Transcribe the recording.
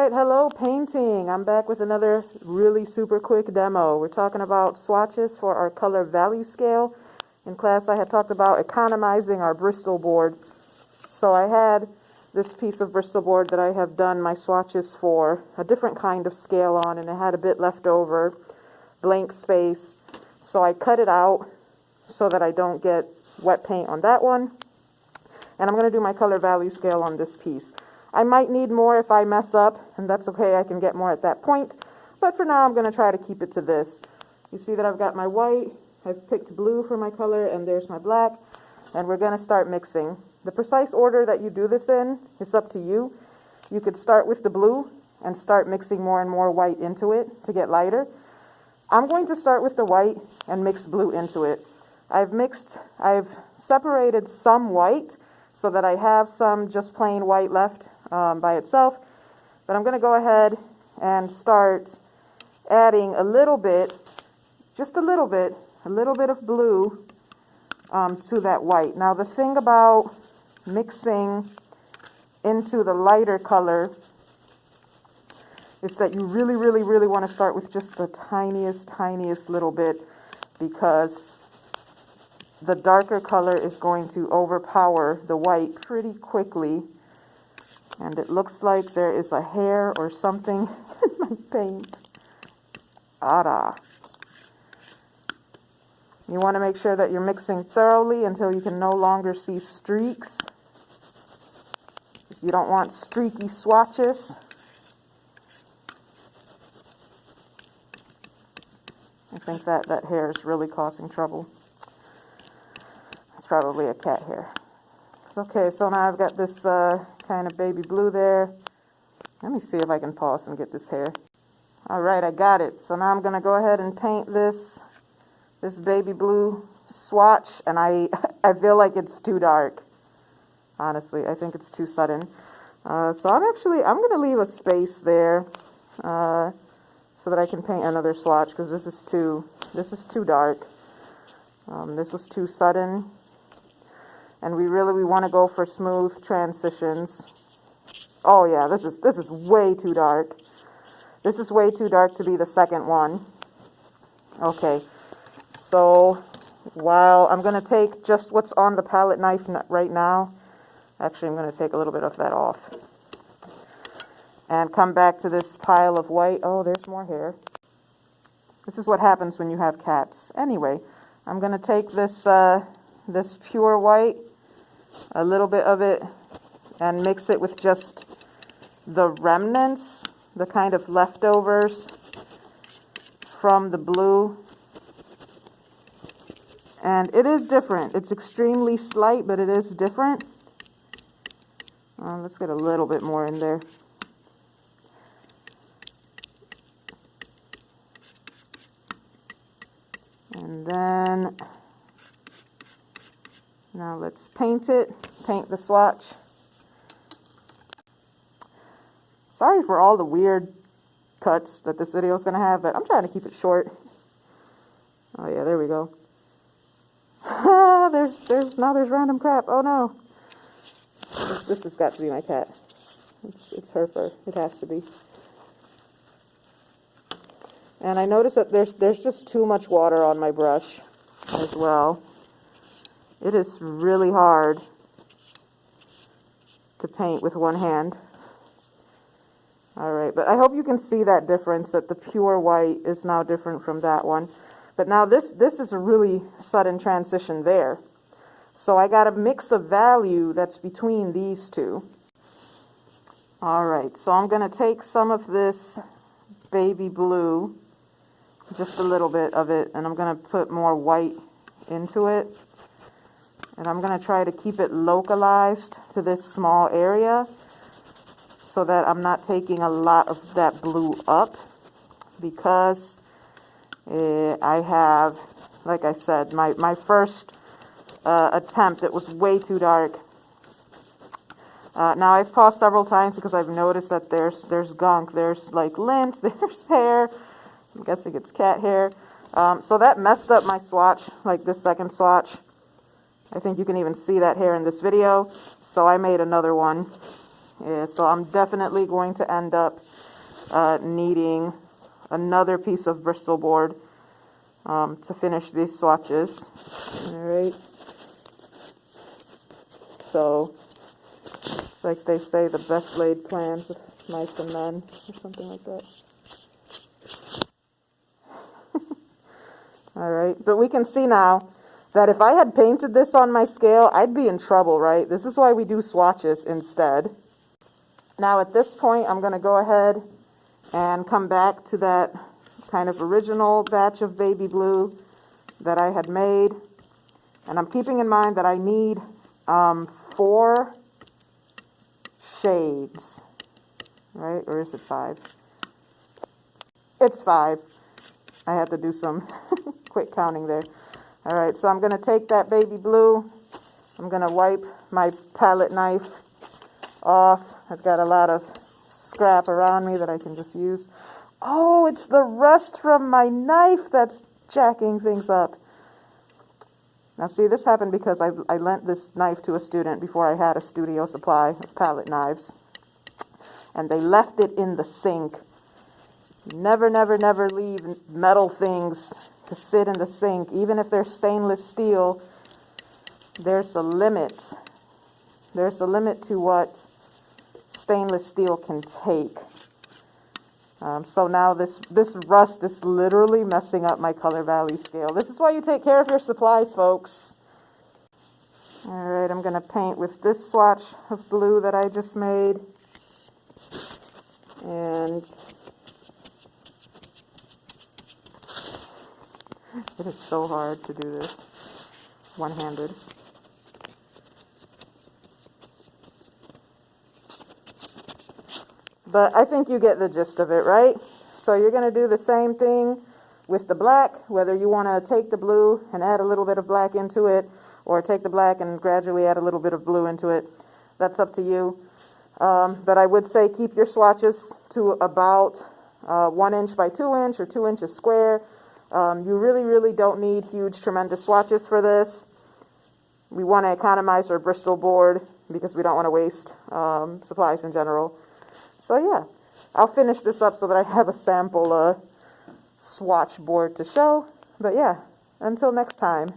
right, hello painting. I'm back with another really super quick demo. We're talking about swatches for our color value scale. In class I had talked about economizing our Bristol board. So I had this piece of Bristol board that I have done my swatches for, a different kind of scale on, and it had a bit left over, blank space. So I cut it out so that I don't get wet paint on that one. And I'm going to do my color value scale on this piece. I might need more if I mess up, and that's okay, I can get more at that point. But for now, I'm going to try to keep it to this. You see that I've got my white, I've picked blue for my color, and there's my black. And we're going to start mixing. The precise order that you do this in is up to you. You could start with the blue and start mixing more and more white into it to get lighter. I'm going to start with the white and mix blue into it. I've separated some white so that I have some just plain white left by itself. But I'm going to go ahead and start adding a little bit, just a little bit of blue to that white. Now the thing about mixing into the lighter color is that you really want to start with just the tiniest little bit, because the darker color is going to overpower the white pretty quickly. And it looks like there is a hair or something in my paint. You want to make sure that you're mixing thoroughly until you can no longer see streaks. You don't want streaky swatches. I think that hair is really causing trouble. It's probably a cat hair. It's okay, so now I've got this kind of baby blue there. Let me see if I can pause and get this hair. All right, I got it. So now I'm going to go ahead and paint this baby blue swatch, and I feel like it's too dark. Honestly, I think it's too sudden. So I'm going to leave a space there so that I can paint another swatch, because this is too dark. This was too sudden, and we want to go for smooth transitions. Oh yeah, this is way too dark. This is way too dark to be the second one. Okay, so while I'm going to take just what's on the palette knife right now, actually I'm going to take a little bit of that off and come back to this pile of white. Oh, there's more hair. This is what happens when you have cats. Anyway, I'm going to take this pure white, a little bit of it, and mix it with just the remnants, the kind of leftovers from the blue. And it is different. It's extremely slight, but it is different. Let's get a little bit more in there. And then, now let's paint the swatch. Sorry for all the weird cuts that this video is going to have, but I'm trying to keep it short. Oh yeah, there we go. There's random crap. Oh no. This has got to be my cat. It's her fur. It has to be. And I notice that there's just too much water on my brush as well. It is really hard to paint with one hand. All right, but I hope you can see that difference, that the pure white is now different from that one. But now this is a really sudden transition there. So I got a mix of value that's between these two. All right, so I'm going to take some of this baby blue, just a little bit of it, and I'm going to put more white into it. And I'm going to try to keep it localized to this small area so that I'm not taking a lot of that blue up, because I have, like I said, my first attempt, it was way too dark. Now I've paused several times because I've noticed that there's gunk, there's like lint, there's hair. I'm guessing it's cat hair. So that messed up my swatch, like this second swatch. I think you can even see that hair in this video. So I made another one. Yeah, so I'm definitely going to end up needing another piece of Bristol board to finish these swatches. All right. So it's like they say, the best laid plans of mice and men, or something like that. All right, but we can see now that if I had painted this on my scale, I'd be in trouble, right? This is why we do swatches instead. Now at this point, I'm going to go ahead and come back to that kind of original batch of baby blue that I had made. And I'm keeping in mind that I need 4 shades, right? Or is it 5? It's 5. I had to do some quick counting there. All right, so I'm going to take that baby blue. I'm going to wipe my palette knife off. I've got a lot of scrap around me that I can just use. Oh, it's the rust from my knife that's jacking things up. Now see, this happened because I lent this knife to a student before I had a studio supply of palette knives. And they left it in the sink. Never, never, never leave metal things to sit in the sink. Even if they're stainless steel, there's a limit. There's a limit to what stainless steel can take. So now this rust is literally messing up my color value scale. This is why you take care of your supplies, folks. All right, I'm going to paint with this swatch of blue that I just made. And it is so hard to do this one-handed. But I think you get the gist of it, right? So you're going to do the same thing with the black, whether you want to take the blue and add a little bit of black into it, or take the black and gradually add a little bit of blue into it. That's up to you. But I would say keep your swatches to about 1 inch by 2 inch or 2 inches square. You really, really don't need huge, tremendous swatches for this. We want to economize our Bristol board because we don't want to waste supplies in general. So yeah, I'll finish this up so that I have a sample swatch board to show. But yeah, until next time.